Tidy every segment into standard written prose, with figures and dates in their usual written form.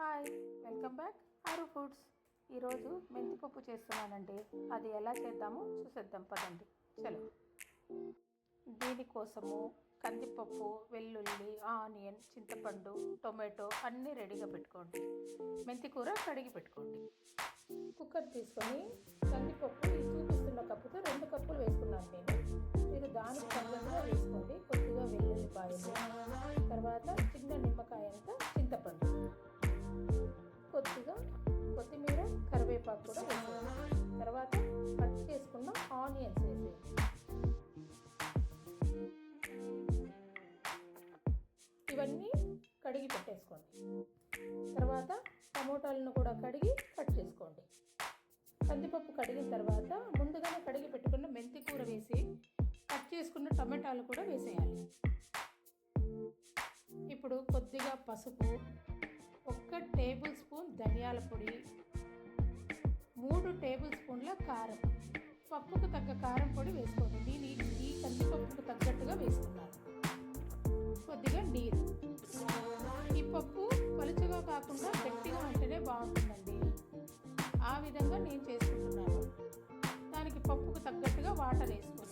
Hi, welcome back ఆరు foods. ఈరోజు మెంతిపప్పు చేస్తున్నానండి. అది ఎలా చేద్దామో చూసేద్దాం పదండి. చలో. దీనికోసము కందిపప్పు, వెల్లుల్లి, ఆనియన్, చింతపండు, టొమాటో అన్నీ రెడీగా పెట్టుకోండి. మెంతి కూర కడిగి పెట్టుకోండి. కుక్కర్ తీసుకొని కందిపప్పు ఈ చూపిస్తున్న కప్పుతో 2 కప్పులు వేసుకున్నాను నేను. మీరు దానికి తగ్గట్టుగా వేసుకోండి. కొద్దిగా వెల్లుల్లిపాయలు, తర్వాత చిన్న నిమ్మకాయ అంత చింతపండు, కొద్దిగా కొత్తిమీర, కరివేపాకు కూడా వేసేయండి. తర్వాత కట్ చేసుకున్న ఆనియన్స్ వేసేయండి. ఇవన్నీ కడిగి పెట్టేసుకోండి. తర్వాత టమోటాలను కూడా కడిగి కట్ చేసుకోండి. కందిపప్పు కడిగిన తర్వాత ముందుగానే కడిగి పెట్టుకున్న మెంతి కూర వేసి కట్ చేసుకున్న టమాటాలు కూడా వేసేయాలి. ఇప్పుడు కొద్దిగా పసుపు, 1 టేబుల్ స్పూన్ ధనియాల పొడి, 3 టేబుల్ స్పూన్ల కారం, పప్పుకు తగ్గ కారం పొడి వేసుకోండి. నేను ఈ కందిపప్పుకు తగ్గట్టుగా వేసుకున్నాను. కొద్దిగా నీరు. ఈ పప్పు పలుచగా కాకుండా గట్టిగా ఉంటేనే బాగుంటుందండి. ఆ విధంగా నేను చేసుకుంటున్నాను. దానికి పప్పుకు తగ్గట్టుగా వాటర్ వేసుకొని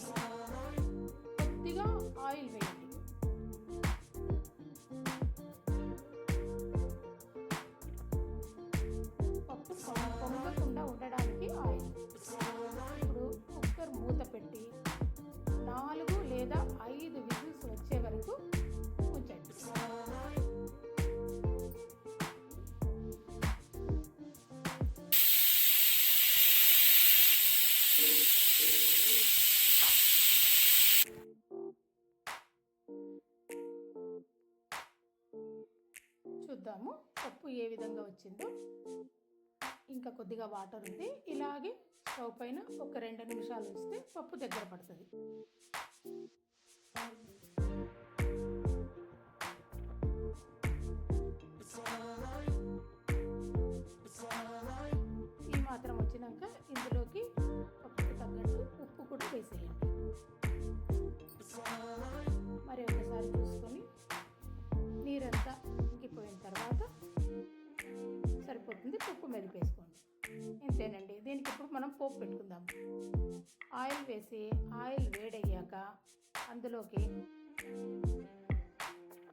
కొద్దిగా ఆయిల్ వేయండి. పప్పు పొంగకుండా ఉండడానికి ఆయిల్. ఇప్పుడు కుక్కర్ మూత పెట్టి 4 లేదా 5 విజిల్స్ వచ్చే వరకు ఉంచండి. చూద్దాము పప్పు ఏ విధంగా వచ్చిందో. ఇంకా కొద్దిగా వాటర్ ఉంది. ఇలాగే స్టవ్ పైన ఒక 2 నిమిషాలు ఉంచితే పప్పు దగ్గర పడుతుంది. ఈ మాత్రం వచ్చినాక ఇందులోకి పప్పుకు తగ్గట్టు ఉప్పు కూడా వేసేయండి. మరి ఒకసారి చూసుకొని నీరంతా ఇంకిపోయిన తర్వాత సరిపోతుంది. పప్పు మెదిపేసుకోండి. ఇంతేనండి. దీనికి ఇప్పుడు మనం పోపు పెట్టుకుందాం. ఆయిల్ వేసి ఆయిల్ వేడయ్యాక అందులోకి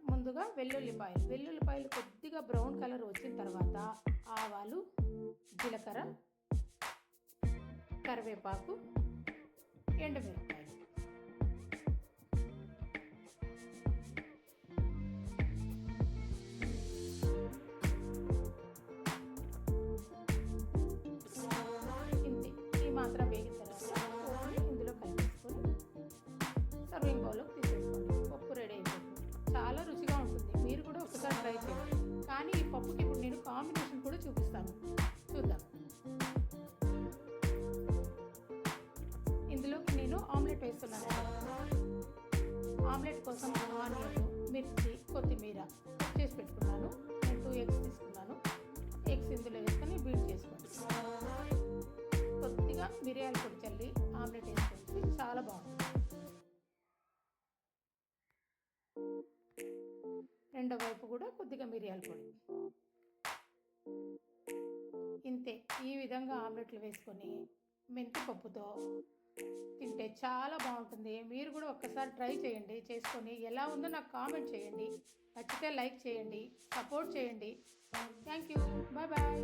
ముందుగా వెల్లుల్లిపాయలు కొద్దిగా బ్రౌన్ కలర్ వచ్చిన తర్వాత ఆవాలు, జీలకర్ర, కరివేపాకు, ఎండుమిరపకాయలు, మాత్రం వేగిన తర్వాత ఇందులో కలిపేసుకొని సర్వింగ్ బౌల్లోకి తీసేసుకోండి. పప్పు రెడీ అయిపోతుంది. చాలా రుచిగా ఉంటుంది. మీరు కూడా ఒకసారి ట్రై చేయండి. కానీ ఈ పప్పుకి ఇప్పుడు నేను కాంబినేషన్ కూడా చూపిస్తాను. చూద్దాం. ఇందులోకి నేను ఆమ్లెట్ వేస్తున్నాను. ఆమ్లెట్ కోసం ఆనియన్, మిర్చి, కొత్తిమీర కట్ చేసి పెట్టుకున్నాను. నేను 2 ఎగ్స్ తీసుకున్నాను. ఎగ్స్ ఇందులో వేసుకొని బీట్ చేసుకోండి. కొద్దిగా మిరియాల పొడి చల్లి ఆమ్లెట్ వేసుకుంటే చాలా బాగుంటుంది. రెండో వైపు కూడా కొద్దిగా మిరియాల పొడి. ఇంతే. ఈ విధంగా ఆమ్లెట్లు వేసుకొని మెంతి పప్పుతో తింటే చాలా బాగుంటుంది. మీరు కూడా ఒక్కసారి ట్రై చేయండి. చేసుకొని ఎలా ఉందో నాకు కామెంట్ చేయండి. నచ్చితే లైక్ చేయండి, సపోర్ట్ చేయండి. Thank you. Bye bye.